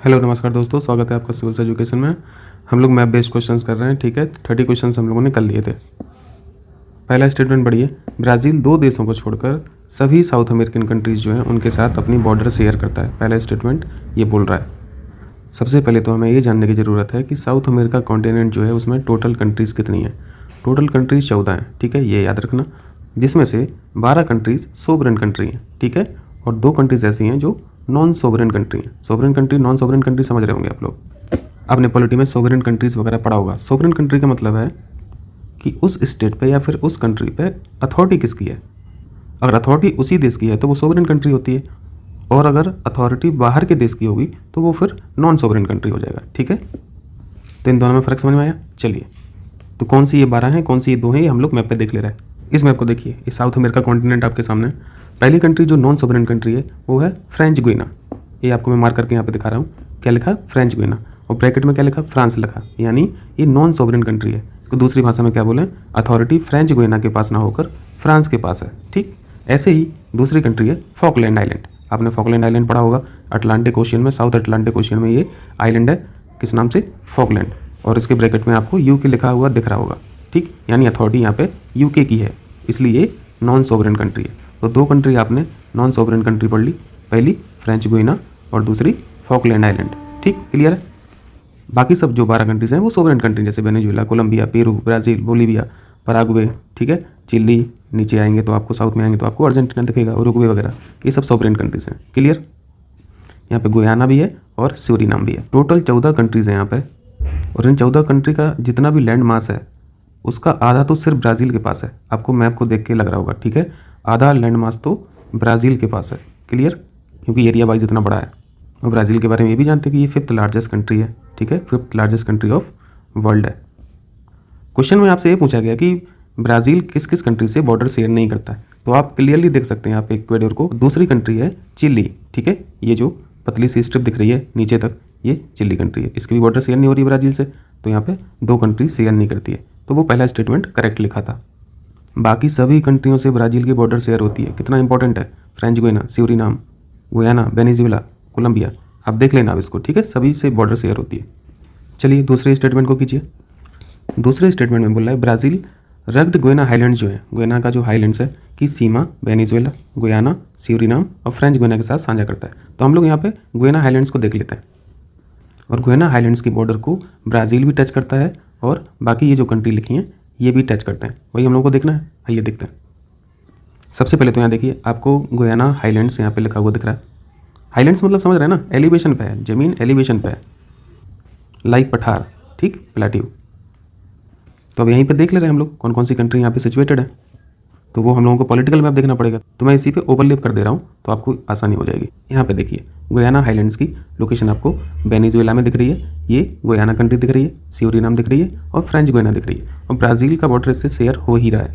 Hello नमस्कार दोस्तों, स्वागत है आपका सिविल्स एजुकेशन में। हम लोग मैप बेस्ड क्वेश्चंस कर रहे हैं। ठीक है, 30 क्वेश्चंस हम लोगों ने कर लिए थे। पहला स्टेटमेंट पढ़िए। ब्राज़ील 2 देशों को छोड़कर सभी साउथ अमेरिकन कंट्रीज़ जो हैं उनके साथ अपनी बॉर्डर शेयर करता है। पहला स्टेटमेंट ये बोल रहा है। सबसे पहले तो हमें ये जानने की ज़रूरत है कि साउथ अमेरिका कॉन्टिनेंट जो है उसमें टोटल कंट्रीज़ कितनी हैं। टोटल कंट्रीज़ 14 हैं। ठीक है, ये याद रखना, जिसमें से 12 कंट्रीज़ सोवरेन कंट्री हैं। ठीक है, और 2 कंट्रीज़ ऐसी हैं जो नॉन सोवरेन कंट्री हैं। Sovereign country, non sovereign country समझ रहे होंगे आप लोग। आपने पॉलिटी में सोवरेन कंट्रीज़ वगैरह पढ़ा होगा। सोवरेन कंट्री का मतलब है कि उस स्टेट पे या फिर उस कंट्री पे अथॉरिटी किसकी है। अगर अथॉरिटी उसी देश की है तो वो सोवरेन कंट्री होती है, और अगर अथॉरिटी बाहर के देश की होगी तो वो फिर नॉन सोवरेन कंट्री हो जाएगा। ठीक है, तो इन दोनों में फ़र्क समझ में आया। चलिए, तो कौन सी ये 12 हैं, कौन सी ये 2 हैं, ये हम लोग मैप पे देख ले रहे हैं। इस मैप को देखिए, ये साउथ अमेरिका कॉन्टिनेंट आपके सामने। पहली कंट्री जो नॉन सोवरेन कंट्री है वो है फ्रेंच गुइना। ये आपको मैं मार्क करके यहाँ पे दिखा रहा हूँ। क्या लिखा? फ्रेंच गुइना, और ब्रैकेट में क्या लिखा? फ्रांस लिखा, यानी ये नॉन सोवरेन कंट्री है। इसको दूसरी भाषा में क्या बोलें? अथॉरिटी फ्रेंच गुइना के पास ना होकर फ्रांस के पास है। ठीक, ऐसे ही दूसरी कंट्री है फॉकलैंड आइलैंड। आपने फॉकलैंड आइलैंड पढ़ा होगा अटलांटिक ओशियन में, साउथ अटलांटिक ओशियन में ये आइलैंड है। किस नाम से? फॉकलैंड, और इसके ब्रैकेट में आपको यूके लिखा हुआ दिख रहा होगा। ठीक, यानी अथॉरिटी यहाँ पे यूके की है, इसलिए ये नॉन सोवरेन कंट्री है। तो 2 कंट्री आपने नॉन सोवरेन कंट्री पढ़ ली, पहली फ्रेंच गुइना और दूसरी फॉकलैंड आइलैंड। ठीक, क्लियर है। बाकी सब जो 12 कंट्रीज़ हैं वो सोवरेन कंट्री, जैसे Venezuela, Colombia, Peru, Brazil, Bolivia, Paraguay, ठीक है, चिली। नीचे आएंगे तो आपको, साउथ में आएंगे तो आपको अर्जेंटीना दिखेगा, उरुग्वे वगैरह, ये सब सोवरेन कंट्रीज़ हैं। क्लियर। यहाँ पे गुयाना भी है और सूरीनाम भी है। टोटल 14 कंट्रीज़ हैं यहाँ पे, और इन 14 कंट्री का जितना भी लैंड मास है उसका आधा तो सिर्फ ब्राज़ील के पास है। आपको मैप को देख के लग रहा होगा। ठीक है, आधा लैंड मास तो ब्राज़ील के पास है। क्लियर, क्योंकि एरिया वाइज इतना बड़ा है। और ब्राज़ील के बारे में ये भी जानते हैं कि ये 5th लार्जेस्ट कंट्री है। ठीक है, 5th largest country of world है। क्वेश्चन में आपसे ये पूछा गया कि ब्राज़ील किस किस कंट्री से बॉर्डर शेयर नहीं करता है, तो आप क्लियरली देख सकते हैं यहाँ पे इक्वेडोर को। दूसरी कंट्री है चिली। ठीक है, ये जो पतली सी स्ट्रिप दिख रही है नीचे तक, ये चिली कंट्री है। इसकी भी बॉर्डर शेयर नहीं हो रही ब्राज़ील से, तो यहाँ पे 2 कंट्री शेयर नहीं करती है। तो वो पहला स्टेटमेंट करेक्ट लिखा था। बाकी सभी कंट्रियों से ब्राज़ील की बॉर्डर शेयर होती है। कितना इंपॉर्टेंट है? French Guiana, Suriname, Guyana, Venezuela, Colombia, आप देख लेना अब इसको। ठीक है, सभी से बॉर्डर शेयर होती है। चलिए दूसरे स्टेटमेंट को कीजिए। दूसरे स्टेटमेंट में बोल रहा है ब्राज़ील रग्ड गुयाना हाईलैंड जो है, गुयाना का जो हाईलैंड्स है की सीमा वेनेजुएला, गुयाना, सूरीनाम और फ्रेंच गुयाना के साथ साझा करता है। तो हम लोग यहाँ पे गुयाना हाईलैंड्स को देख लेते हैं। और गुयाना हाईलैंड्स की बॉर्डर को ब्राज़ील भी टच करता है, और बाकी ये जो कंट्री लिखी हैं ये भी टच करते हैं। वही हम लोग को देखना है। आइए देखते हैं। सबसे पहले तो यहाँ देखिए, आपको गुयाना हाईलैंड्स यहाँ पे लिखा हुआ दिख रहा है। हाईलैंड्स मतलब समझ रहे हैं ना, एलिवेशन पे है, ज़मीन एलिवेशन पे है, लाइक पठार। ठीक, प्लेट्यू। तो अब यहीं पे देख ले रहे हैं हम लोग कौन कौन सी कंट्री यहाँ पे सिचुएटेड है। तो वो हम लोगों को पॉलिटिकल मैप देखना पड़ेगा, तो मैं इसी पे ओवरलैप कर दे रहा हूँ तो आपको आसानी हो जाएगी। यहाँ पे देखिए, गुयाना हाईलैंड्स की लोकेशन आपको वेनेजुएला में दिख रही है, ये गुयाना कंट्री दिख रही है, सूरीनाम दिख रही है और फ्रेंच गुयाना दिख रही है, और ब्राज़ील का बॉर्डर इससे शेयर हो ही रहा है,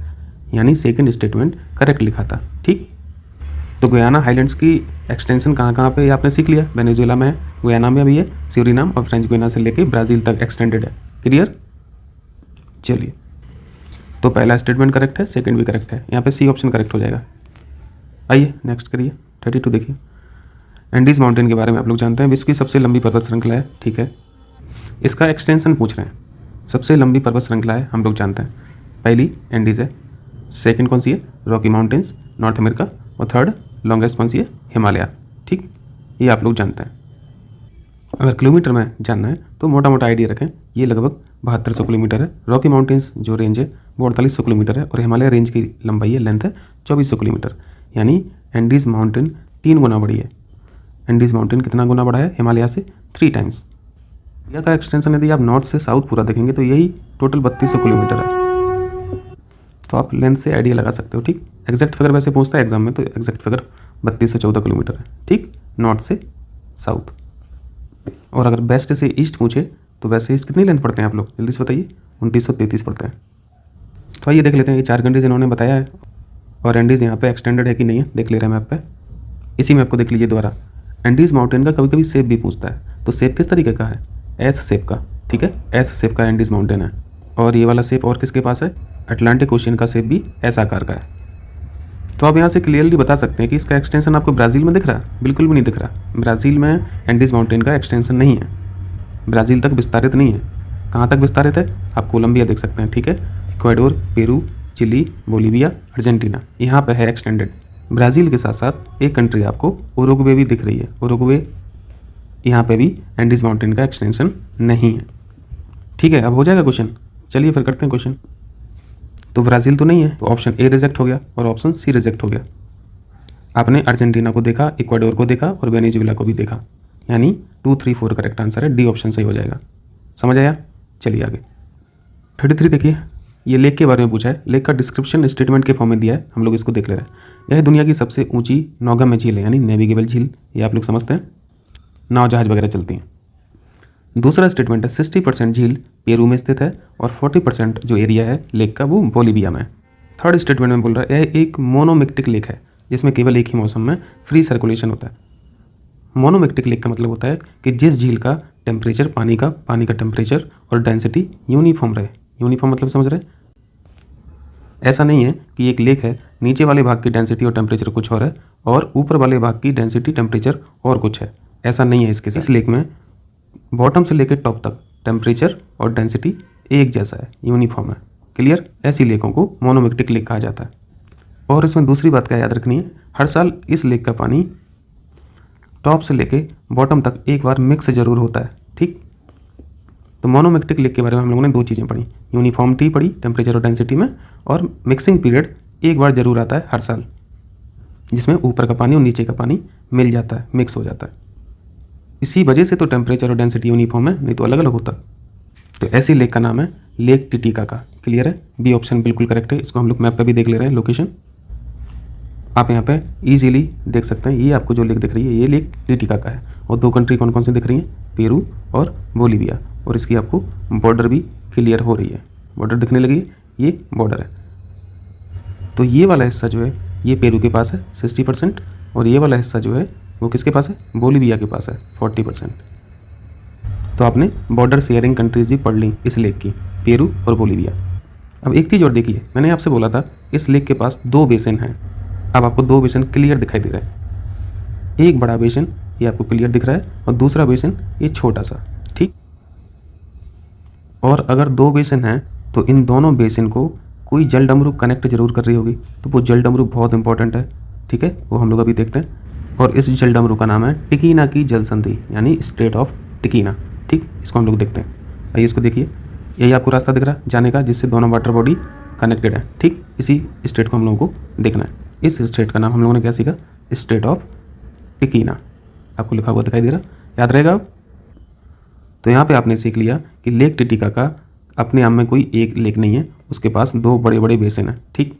यानी सेकंड स्टेटमेंट करेक्ट लिखा था। ठीक, तो गुयाना हाईलैंड्स की एक्सटेंशन कहाँ कहाँ पे आपने सीख लिया। वेनेजुएला में है, गुयाना में भी है, सूरीनाम और फ्रेंच गुयाना से लेके ब्राज़ील तक एक्सटेंडेड है। क्लियर। चलिए, तो पहला स्टेटमेंट करेक्ट है, सेकंड भी करेक्ट है, यहाँ पे सी ऑप्शन करेक्ट हो जाएगा। आइए नेक्स्ट करिए। 32 देखिए। एंडीज माउंटेन के बारे में आप लोग जानते हैं, विश्व की सबसे लंबी पर्वत श्रृंखला है। ठीक है, इसका एक्सटेंशन पूछ रहे हैं। सबसे लंबी पर्वत श्रृंखला है, हम लोग जानते हैं, पहली एंडीज है, सेकंड कौन सी है? रॉकी माउंटेन्स, नॉर्थ अमेरिका, और थर्ड लॉन्गेस्ट कौन सी है? हिमालय। ठीक, ये आप लोग जानते हैं। अगर किलोमीटर में जानना है तो मोटा मोटा आइडिया रखें, ये लगभग 7200 किलोमीटर है। रॉकी माउंटेन्स जो रेंज है वो 4800 किलोमीटर है, और हिमालय रेंज की लंबाई है, लेंथ है 2400 किलोमीटर। यानी एंडीज़ माउंटेन 3 गुना बड़ी है। एंडीज़ माउंटेन कितना गुना बड़ा है? हिमालय से 3 टाइम्स। इंडिया का एक्सटेंशन यदि आप नॉर्थ से साउथ पूरा देखेंगे तो यही टोटल 3200 किलोमीटर है। तो आप लेंथ से आइडिया लगा सकते हो। ठीक, एग्जैक्ट फिगर वैसे पूछता है एग्जाम में, तो एग्जैक्ट फिगर 3214 किलोमीटर है। ठीक, नॉर्थ से साउथ। और अगर वेस्ट से ईस्ट पूछे तो वेस्ट से ईस्ट कितनी लेंथ पड़ते हैं आप लोग जल्दी से बताइए? 2933 पड़ते हैं। तो आइए देख लेते हैं ये 4 कंट्रीज इन्होंने बताया है, और एंडीज़ यहाँ पे एक्सटेंडेड है कि नहीं है देख ले रहे हैं मैप पे। इसी मैप को देख लीजिए दोबारा। एंडीज़ माउंटेन का कभी कभी शेप भी पूछता है, तो शेप किस तरीके का है? एस शेप का। ठीक है, एस शेप का एंडीज़ माउंटेन है। और ये वाला शेप और किसके पास है? अटलांटिक ओशियन का शेप भी एस आकार का है। तो आप यहाँ से क्लियरली बता सकते हैं कि इसका एक्सटेंशन आपको ब्राज़ील में दिख रहा है? बिल्कुल भी नहीं दिख रहा। ब्राज़ील में एंडीज़ माउंटेन का एक्सटेंशन नहीं है, ब्राज़ील तक विस्तारित नहीं है। कहाँ तक विस्तारित है? आप कोलंबिया देख सकते हैं, ठीक है, Ecuador, Peru, Chile, Bolivia, Argentina, यहाँ पर है एक्सटेंडेड। ब्राज़ील के साथ साथ एक कंट्री आपको उरुग्वे भी दिख रही है, उरुग्वे, यहाँ पे भी एंडीज़ माउंटेन का एक्सटेंशन नहीं है। ठीक है, अब हो जाएगा क्वेश्चन। चलिए फिर करते हैं क्वेश्चन। तो ब्राज़ील तो नहीं है, तो ऑप्शन ए रिजेक्ट हो गया और ऑप्शन सी रिजेक्ट हो गया। आपने अर्जेंटीना को देखा, इक्वाडोर को देखा और वेनेजुएला को भी देखा, यानी 2, 3, 4 करेक्ट आंसर है, डी ऑप्शन सही हो जाएगा। समझ आया? चलिए आगे 33 देखिए, ये लेक के बारे में पूछा है। लेक का डिस्क्रिप्शन स्टेटमेंट के फॉर्म में दिया है, हम लोग इसको देख ले रहे हैं। यह दुनिया की सबसे ऊंची नौगम्य झील है, यानी नेविगेबल झील, ये आप लोग समझते हैं, नाव जहाज वगैरह चलती हैं। दूसरा स्टेटमेंट है 60% झील पेरू में स्थित है और 40% जो एरिया है लेक का वो बोलीविया में है। थर्ड स्टेटमेंट में बोल रहा है यह एक मोनोमिक्टिक लेक है जिसमें केवल एक ही मौसम में फ्री सर्कुलेशन होता है। मोनोमिक्टिक लेक का मतलब होता है कि जिस झील का टेम्परेचर, पानी का टेम्परेचर और डेंसिटी यूनिफॉर्म रहे। यूनिफॉर्म मतलब समझ रहे? ऐसा नहीं है कि एक लेक है, नीचे वाले भाग की डेंसिटी और टेम्परेचर कुछ और है और ऊपर वाले भाग की डेंसिटी, टेम्परेचर और कुछ है। ऐसा नहीं है इसके साथ। इस लेक में बॉटम से लेकर टॉप तक टेम्परेचर और डेंसिटी एक जैसा है, यूनिफॉर्म है। क्लियर? ऐसी लेकों को मोनोमिक्टिक लेक कहा जाता है। और इसमें दूसरी बात क्या याद रखनी है, हर साल इस लेक का पानी टॉप से लेके बॉटम तक एक बार मिक्स जरूर होता है। ठीक, तो मोनोमिक्टिक लेक के बारे में हम लोगों ने 2 चीज़ें पढ़ी, यूनिफॉर्मिटी पढ़ी टेम्परेचर और डेंसिटी में, और मिक्सिंग पीरियड एक बार जरूर आता है हर साल, जिसमें ऊपर का पानी और नीचे का पानी मिल जाता है, मिक्स हो जाता है। इसी वजह से तो टेम्परेचर और डेंसिटी यूनिफॉर्म है, नहीं तो अलग अलग होता। तो ऐसी लेक का नाम है लेक टिटिकाका। क्लियर है? बी ऑप्शन बिल्कुल करेक्ट है। इसको हम लोग मैप पे भी देख ले रहे हैं लोकेशन, आप यहाँ पे इजीली देख सकते हैं। ये आपको जो लेक दिख रही है ये लेक टिटिकाका है। और 2 कंट्री कौन कौन सी दिख रही हैं? पेरू और बोलीविया। और इसकी आपको बॉर्डर भी क्लियर हो रही है, बॉर्डर दिखने लगी है, ये बॉर्डर है। तो ये वाला हिस्सा जो है ये पेरू के पास है 60%, और ये वाला हिस्सा जो है वो किसके पास है? बोलीविया के पास है 40%। तो आपने बॉर्डर शेयरिंग कंट्रीज भी पढ़ ली इस लेक की, पेरू और बोलीविया। अब एक चीज़ और देखिए, मैंने आपसे बोला था इस लेक के पास 2 बेसिन हैं। अब आपको 2 बेसिन क्लियर दिखाई दे रहा है। एक बड़ा बेसिन ये आपको क्लियर दिख रहा है और दूसरा बेसिन ये छोटा सा। ठीक, और अगर 2 बेसिन हैं तो इन दोनों बेसिन को कोई जल डमरू कनेक्ट जरूर कर रही होगी, तो वो जल डमरू बहुत इंपॉर्टेंट है। ठीक है, वो हम लोग अभी देखते हैं। और इस जल डमरू का नाम है टिकीना की जल संधि, यानी स्टेट ऑफ टिकीना। ठीक, इसको हम लोग देखते हैं। आइए इसको देखिए, यही आपको रास्ता दिख रहा है जाने का, जिससे दोनों वाटर बॉडी कनेक्टेड है। ठीक, इसी स्टेट को हम लोगों को देखना है। इस स्टेट का नाम हम लोगों ने क्या सीखा? State of Tiquina. आपको लिखा हुआ दिखाई दे रहा, याद रहेगा अब? तो यहाँ पे आपने सीख लिया कि लेक टिटिकाका अपने आप में कोई एक लेक नहीं है, उसके पास 2 बड़े बड़े बेसिन हैं। ठीक,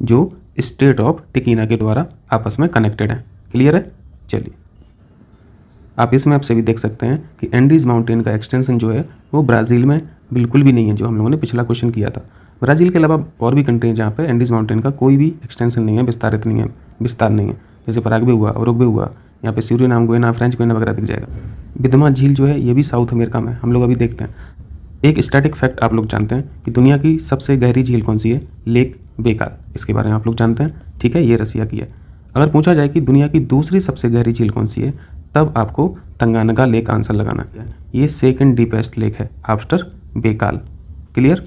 जो स्टेट ऑफ टिकीना के द्वारा आपस में कनेक्टेड है। क्लियर है? चलिए, आप इस मैप से भी देख सकते हैं कि एंडीज़ माउंटेन का एक्सटेंशन जो है वो ब्राज़ील में बिल्कुल भी नहीं है, जो हम लोगों ने पिछला क्वेश्चन किया था। ब्राज़ील के अलावा और भी कंट्री हैं जहाँ पे एंडीज़ माउंटेन का कोई भी एक्सटेंशन नहीं है, विस्तारित नहीं है, विस्तार नहीं है। जैसे पराग्वे हुआ, उरुग्वे हुआ, यहाँ पे सूरीनाम, गुयाना, फ्रेंच गुयाना वगैरह दिख जाएगा। विदमा झील जो है ये भी साउथ अमेरिका में, हम लोग अभी देखते हैं। एक स्टैटिक फैक्ट आप लोग जानते हैं कि दुनिया की सबसे गहरी झील कौन सी है? लेक बेकार। इसके बारे में आप लोग जानते हैं। ठीक है, ये रसिया की है। अगर पूछा जाए कि दुनिया की दूसरी सबसे गहरी झील कौन सी है, तब आपको तंगानगा लेक आंसर लगाना है। ये सेकंड डीपेस्ट लेक है आफ्टर बेकाल। क्लियर?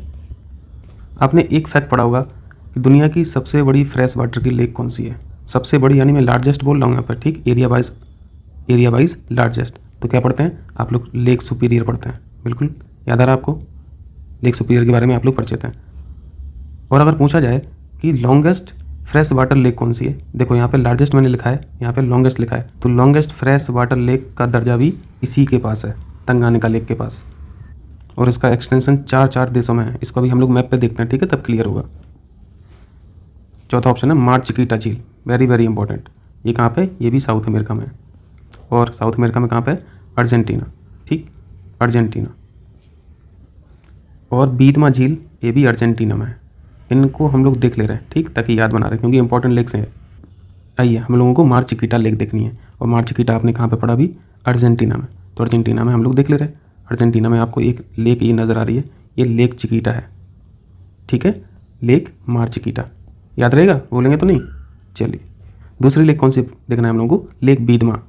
आपने एक फैक्ट पढ़ा होगा कि दुनिया की सबसे बड़ी फ्रेश वाटर की लेक कौन सी है? सबसे बड़ी यानी मैं लार्जेस्ट बोल रहा हूँ यहाँ पर। ठीक, एरिया वाइज लार्जेस्ट। तो क्या पढ़ते हैं आप लोग? लेक सुपीरियर पढ़ते हैं। बिल्कुल याद आ रहा है आपको? लेक सुपीरियर के बारे में आप लोग परिचित हैं। और अगर पूछा जाए कि लॉन्गेस्ट फ्रेश वाटर लेक कौन सी है, देखो यहाँ पे लार्जेस्ट मैंने लिखा है, यहाँ पे लॉन्गेस्ट लिखा है, तो लॉन्गेस्ट फ्रेश वाटर लेक का दर्जा भी इसी के पास है, तंगानिका लेक के पास। और इसका एक्सटेंशन 4 देशों में है। इसको भी हम लोग मैप पे देखते हैं, ठीक है, तब क्लियर होगा। चौथा ऑप्शन है मार चिकिटा झील, वेरी वेरी इंपॉर्टेंट। ये कहाँ पे? ये भी साउथ अमेरिका में है। और साउथ अमेरिका में कहाँ पे? अर्जेंटीना। ठीक, अर्जेंटीना। और बीदमा झील, ये भी अर्जेंटीना में है। इनको हम लोग देख ले रहे हैं, ठीक, ताकि याद बना रहे हैं, क्योंकि इंपॉर्टेंट लेक्स हैं। आइए हम लोगों को मार चिकिटा लेक देखनी है। और मार चिकिटा आपने कहाँ पे पढ़ा? भी अर्जेंटीना में। तो अर्जेंटीना में हम लोग देख ले रहे हैं। अर्जेंटीना में आपको एक लेक ये नज़र आ रही है, ये लेक चिकिटा है। ठीक है, लेक मार चिकिटा। याद रहेगा, बोलेंगे तो नहीं। चलिए दूसरी लेक कौन सी देखना है हम लोगों को, लेक बीदमा।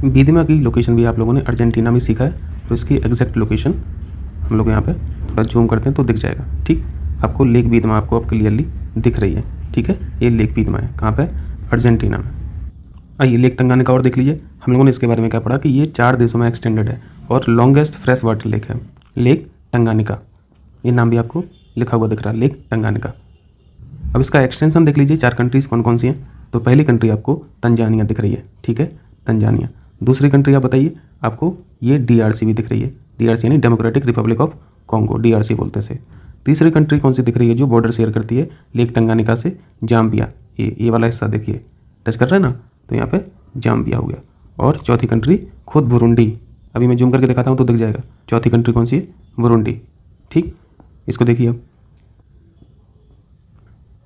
बीदमा की लोकेशन भी आप लोगों ने अर्जेंटीना में सीखा है, तो इसकी एग्जैक्ट लोकेशन हम लोग यहाँ पे थोड़ा जूम करते हैं तो दिख जाएगा। ठीक, आपको लेक बीदमा आपको अब क्लियरली दिख रही है। ठीक है, ये लेक बीदमा है, कहाँ पे, अर्जेंटीना में। आइए लेक तंगानिका और देख लीजिए। हम लोगों ने इसके बारे में क्या पढ़ा कि ये 4 देशों में एक्सटेंडेड है और लॉन्गेस्ट फ्रेश वाटर लेक है, लेक तंगानिका। ये नाम भी आपको लिखा हुआ दिख रहा है, लेक तंगानिका। अब इसका एक्सटेंशन देख लीजिए, 4 कंट्रीज़ कौन कौन सी हैं। तो पहली कंट्री आपको तंजानिया दिख रही है, ठीक है, तंजानिया। दूसरी कंट्री आप बताइए, आपको ये DRC भी दिख रही है, DRC यानी democratic Republic of Congo, DRC बोलते हैं इसे। तीसरी कंट्री कौन सी दिख रही है जो बॉर्डर शेयर करती है लेक तंगानिका से, जाम्बिया। ये वाला हिस्सा देखिए, टच कर रहे हैं ना, तो यहाँ पे जाम्बिया हो गया। और चौथी कंट्री खुद बुरुंडी, अभी मैं जूम करके दिखाता हूँ तो दिख जाएगा। चौथी कंट्री कौन सी है, बुरुंडी। ठीक, इसको देखिए अब,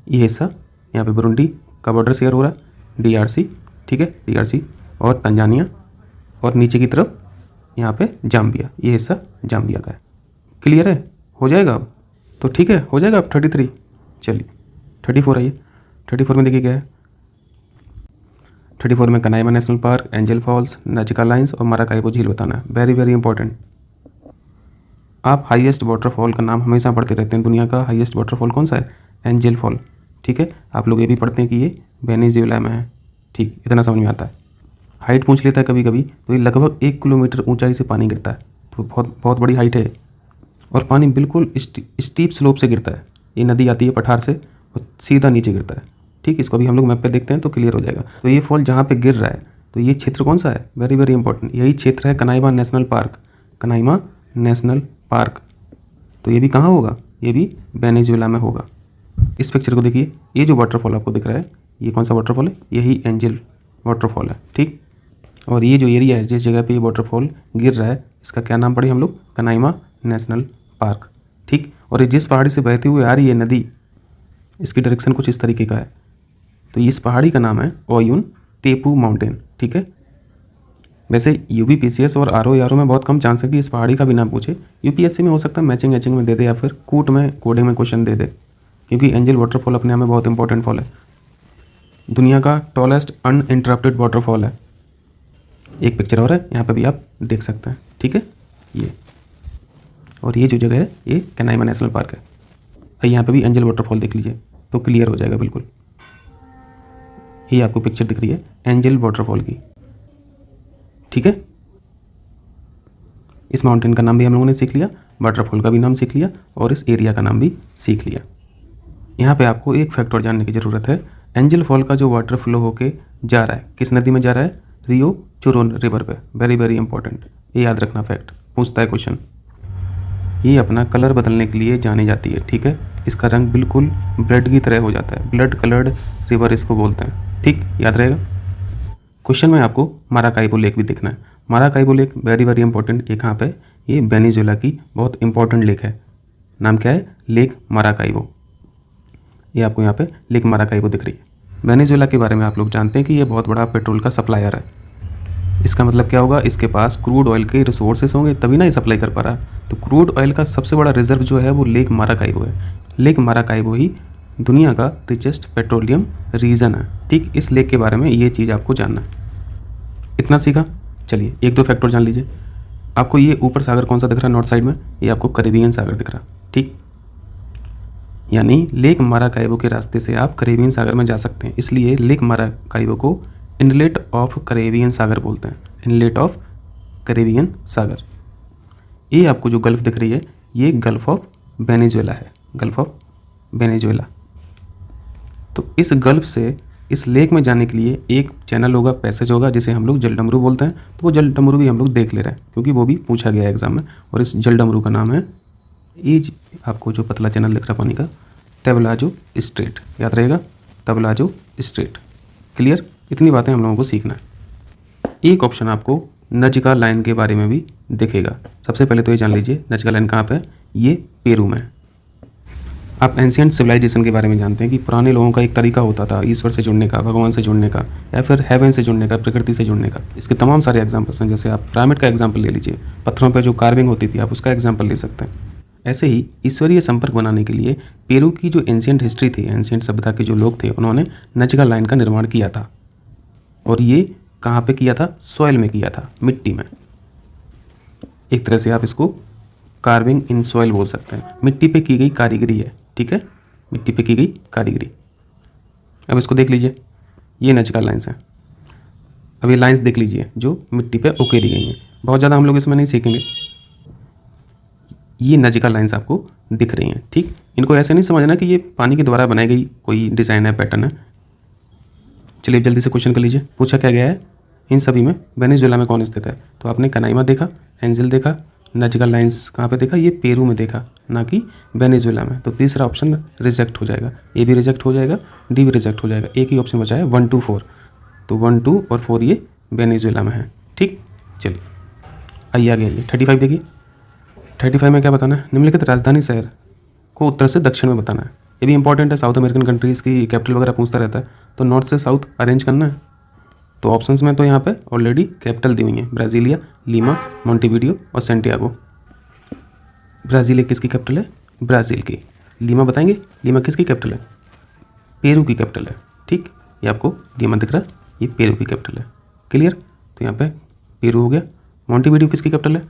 ये हिस्सा यहाँ पे बुरुंडी का बॉर्डर शेयर हो रहा है, DRC, ठीक है, DRC और तंजानिया, और नीचे की तरफ यहाँ पे जाम्बिया, ये हिस्सा जाम्बिया का है। क्लियर है, हो जाएगा अब तो, ठीक है, हो जाएगा अब 33। चलिए 34 आइए। 34 में देखिए क्या है, 34 में Canaima national park, Angel falls, Nazca lines और माराकाइबो झील बताना है। Very very important. आप हाईएस्ट वाटरफॉल का नाम हमेशा पढ़ते रहते हैं, दुनिया का हाईएस्ट वाटरफॉल कौन सा है, एंजल फॉल। ठीक है, आप लोग ये भी पढ़ते हैं कि ये वेनेजुएला में है। ठीक, इतना समझ में आता है। हाइट पूछ लेता है कभी कभी, तो ये लगभग 1 किलोमीटर ऊंचाई से पानी गिरता है, तो बहुत बहुत बड़ी हाइट है। और पानी बिल्कुल स्टीप स्लोप से गिरता है। ये नदी आती है पठार से और सीधा नीचे गिरता है। ठीक, इसको भी हम लोग मैप पे देखते हैं तो क्लियर हो जाएगा। तो ये फॉल जहाँ पे गिर रहा है, तो ये क्षेत्र कौन सा है, वेरी वेरी इंपॉर्टेंट, यही क्षेत्र है कनाइमा नेशनल पार्क, कनाइमा नेशनल पार्क। तो ये भी कहाँ होगा, ये भी वेनेजुएला में होगा। इस पिक्चर को देखिए, ये जो वाटरफॉल आपको दिख रहा है, ये कौन सा वाटरफॉल है, यही एंजल वाटरफॉल है। ठीक, और ये जो एरिया है जिस जगह पे ये वाटरफॉल गिर रहा है, इसका क्या नाम पड़े हम लोग, कनाइमा नेशनल पार्क। ठीक, और ये जिस पहाड़ी से बहती हुई आ रही है नदी, इसकी डायरेक्शन कुछ इस तरीके का है। तो इस पहाड़ी का नाम है ओयुन तेपू माउंटेन। ठीक है, वैसे UPPCS और RO में बहुत कम चांस है कि इस पहाड़ी का भी नाम पूछे। UPSC में हो सकता है मैचिंग एचिंग में दे दे, या फिर कूट में कोडिंग में क्वेश्चन दे दे, क्योंकि एंजल वाटरफॉल अपने आप में बहुत इंपॉर्टेंट फॉल है। दुनिया का टॉलेस्ट अनइंटरप्टेड वाटरफॉल है। एक पिक्चर और है, यहाँ पे भी आप देख सकते हैं। ठीक है, ये और ये जो जगह है ये कनाइमा नेशनल पार्क है। यहाँ पे भी एंजल वाटरफॉल देख लीजिए तो क्लियर हो जाएगा बिल्कुल। ये आपको पिक्चर दिख रही है एंजल वाटरफॉल की। ठीक है, इस माउंटेन का नाम भी हम लोगों ने सीख लिया, वाटरफॉल का भी नाम सीख लिया और इस एरिया का नाम भी सीख लिया। यहाँ पे आपको एक फैक्ट और जानने की ज़रूरत है। एंजल फॉल का जो वाटर फ्लो होके जा रहा है, किस नदी में जा रहा है, रियो चुरोन रिवर पे। वेरी वेरी इंपॉर्टेंट, ये याद रखना फैक्ट, पूछता है क्वेश्चन। ये अपना कलर बदलने के लिए जानी जाती है। ठीक है, इसका रंग बिल्कुल ब्लड की तरह हो जाता है, ब्लड कलर्ड रिवर इसको बोलते हैं। ठीक, याद रहेगा। क्वेश्चन में आपको माराकाइबो लेक भी देखना है। Maracaibo lake very very important, ये कहाँ पे, ये वेनेजुएला की बहुत इंपॉर्टेंट लेक है। नाम क्या है, लेक माराकाइबो। ये आपको यहाँ पे लेक माराकाइबो दिख रही है। वेनेजुएला के बारे में आप लोग जानते हैं कि ये बहुत बड़ा पेट्रोल का सप्लायर है। इसका मतलब क्या होगा, इसके पास क्रूड ऑयल के रिसोर्सेस होंगे तभी ना ये सप्लाई कर पा रहा। तो क्रूड ऑयल का सबसे बड़ा रिजर्व जो है वो लेक माराकाइबो है। लेक माराकाइबो ही दुनिया का रिचेस्ट पेट्रोलियम रीजन है। ठीक, इस लेक के बारे में ये चीज़ आपको जानना है। इतना सीखा, चलिए एक दो फैक्टर जान लीजिए। आपको ये ऊपर सागर कौन सा दिख रहा है, नॉर्थ साइड में, ये आपको कैरेबियन सागर दिख रहा है। ठीक, यानी लेक माराकाइबो के रास्ते से आप कैरेबियन सागर में जा सकते हैं, इसलिए लेक माराकाइबो को इनलेट ऑफ कैरेबियन सागर बोलते हैं, इनलेट ऑफ कैरेबियन सागर। ये आपको जो गल्फ दिख रही है ये गल्फ ऑफ वेनेजुएला है, गल्फ ऑफ वेनेजुएला। तो इस गल्फ से इस लेक में जाने के लिए एक चैनल होगा, पैसेज होगा, जिसे हम लोग जलडमरू बोलते हैं। तो वो जलडमरू भी हम लोग देख ले रहे हैं क्योंकि वो भी पूछा गया एग्जाम में। और इस जलडमरू का नाम है, ये आपको जो पतला चैनल दिख रहा है पानी का, तबलाजो स्ट्रेट, याद रहेगा, तबलाजो स्ट्रेट। क्लियर, इतनी बातें हम लोगों को सीखना है। एक ऑप्शन आपको नजका लाइन के बारे में भी दिखेगा। सबसे पहले तो ये जान लीजिए नजका लाइन कहाँ पे है, ये पेरू में। आप एंशियंट सिविलाइजेशन के बारे में जानते हैं कि पुराने लोगों का एक तरीका होता था ईश्वर से जुड़ने का, भगवान से जुड़ने का, या फिर हेवन से जुड़ने का, प्रकृति से जुड़ने का। इसके तमाम सारे एग्जाम्पल्स हैं। जैसे आप पिरामिड का एग्जाम्पल ले लीजिए, पत्थरों पर जो कार्विंग होती थी आप उसका एग्जाम्पल ले सकते हैं। ऐसे ही ईश्वरीय संपर्क बनाने के लिए पेरू की जो एंशियंट हिस्ट्री थी, एंशियंट सभ्यता के जो लोग थे, उन्होंने नजगा लाइन का निर्माण किया था। और ये कहाँ पे किया था? सॉइल में किया था, मिट्टी में। एक तरह से आप इसको कार्विंग इन सॉइल बोल सकते हैं। मिट्टी पे की गई कारीगरी है, ठीक है, मिट्टी पे की गई कारीगरी। अब इसको देख लीजिए, ये नजगा लाइन्स हैं। अब ये लाइन्स देख लीजिए जो मिट्टी पे उकेरी गई हैं। बहुत ज़्यादा हम लोग इसमें नहीं सीखेंगे। ये नजगा लाइन्स आपको दिख रही हैं, ठीक। इनको ऐसे नहीं समझना कि ये पानी के द्वारा बनाई गई कोई डिज़ाइन है, पैटर्न है। चलिए जल्दी से क्वेश्चन कर लीजिए। पूछा क्या गया है, इन सभी में वेनेजुएला में कौन स्थित है? तो आपने कनाइमा देखा, एंजिल देखा, नजगा लाइन्स कहाँ पे देखा? ये पेरू में देखा, ना कि वेनेजुएला में। तो तीसरा ऑप्शन रिजेक्ट हो जाएगा, ए भी रिजेक्ट हो जाएगा, डी भी रिजेक्ट हो जाएगा। एक ही ऑप्शन बचा है 1, 2, 4। तो 1, 2 और 4 ये वेनेजुएला में है, ठीक। चलिए आइए आगे आइए। 35 देखिए। 35 में क्या बताना है? निम्नलिखित राजधानी शहर को उत्तर से दक्षिण में बताना है। ये भी इंपॉर्टेंट है, साउथ अमेरिकन कंट्रीज़ की कैपिटल वगैरह पूछता रहता है, तो नॉर्थ से साउथ अरेंज करना है। तो ऑप्शंस में तो यहाँ पे ऑलरेडी कैपिटल दी हुई हैं, ब्राज़ीलिया, लीमा, मोंटेविडियो और सैंटियागो। ब्राज़ीलिया किसकी कैपिटल है? ब्राज़ील की। लीमा बताएंगे, लीमा किसकी कैपिटल है? पेरू की कैपिटल है, ठीक। ये आपको लीमा दिख रहा है, ये पेरू की कैपिटल है। क्लियर? तो यहाँ पे पेरू हो गया। मोंटेविडियो किसकी कैपिटल है?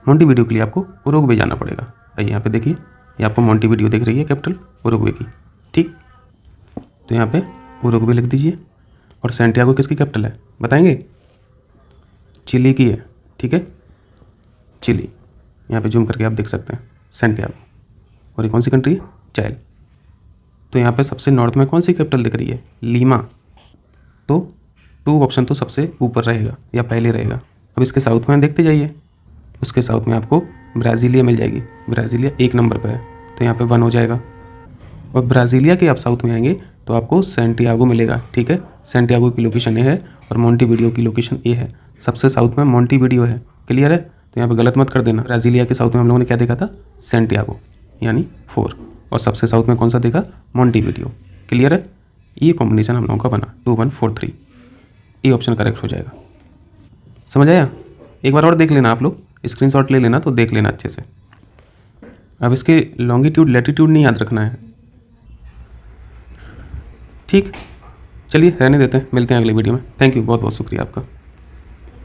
मोंटेविडियो के लिए आपको उरुग्वे जाना पड़ेगा। आइए यहाँ पे देखिए, ये आपको मोंटेविडियो दिख रही है कैपिटल उरुग्वे की, ठीक। तो यहाँ पे उरुग्वे लिख दीजिए। और सैंटियागो किसकी कैपिटल है बताएंगे? चिली की है, ठीक है, चिली। यहाँ पे जूम करके आप देख सकते हैं सैंटियागो। और ये कौन सी कंट्री है? चाइल। तो यहाँ पे सबसे नॉर्थ में कौन सी कैपिटल दिख रही है? लीमा। तो 2 ऑप्शन तो सबसे ऊपर रहेगा या पहले रहेगा। अब इसके साउथ में देखते जाइए, उसके साउथ में आपको ब्राज़ीलिया मिल जाएगी। ब्राज़ीलिया 1 नंबर पर है, तो यहाँ पे 1 हो जाएगा। और ब्राज़ीलिया के आप साउथ में आएंगे तो आपको सैंटियागो मिलेगा, ठीक है। सैंटियागो की लोकेशन ए है और मोंटेविडियो की लोकेशन ए है। सबसे साउथ में मोंटेविडियो है, क्लियर है। तो यहाँ पे गलत मत कर देना। ब्राज़ीलिया के साउथ में हम लोगों ने क्या देखा था? सैंटियागो, यानी 4। और सबसे साउथ में कौन सा देखा? मोंटेविडियो, क्लियर है। ये कॉम्बिनेशन हम लोगों का बना 2, 1, 4, 3। ये ऑप्शन करेक्ट हो जाएगा। समझ आया? एक बार और देख लेना, आप लोग स्क्रीनशॉट ले लेना तो देख लेना अच्छे से। अब इसके लॉन्गिट्यूड लैटिट्यूड नहीं याद रखना है, ठीक। चलिए रहने देते हैं, मिलते हैं अगले वीडियो में। थैंक यू, बहुत बहुत शुक्रिया आपका।